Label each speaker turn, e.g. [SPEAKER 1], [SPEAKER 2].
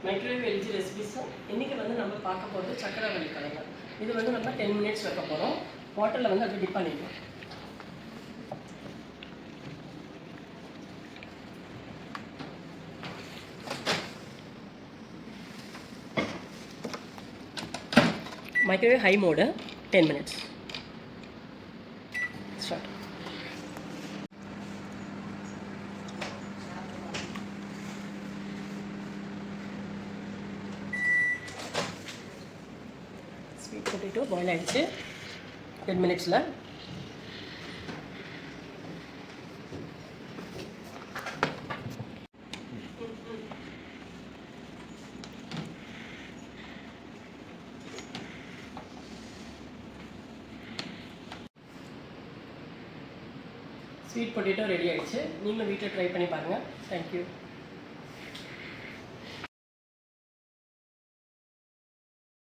[SPEAKER 1] Microwave LG recipes இன்றைக்கி வந்து நம்ம பார்க்க போகிறது சக்கரவள்ளி கிழங்கு. இது வந்து நம்ம 10 மினிட்ஸ் வைக்க போகிறோம். வாட்டரில் வந்து அப்படியே டிப் பண்ணிடணும். Microwave high mode 10 minutes. Start. Sweet potato boil ஆகிடுச்சு 10 மினிட்ஸில். ஸ்வீட் பொட்டேட்டோ ரெடி ஆகிடுச்சு. நீங்களும் வீட்டில் ட்ரை பண்ணி பாருங்கள். தேங்க்யூ.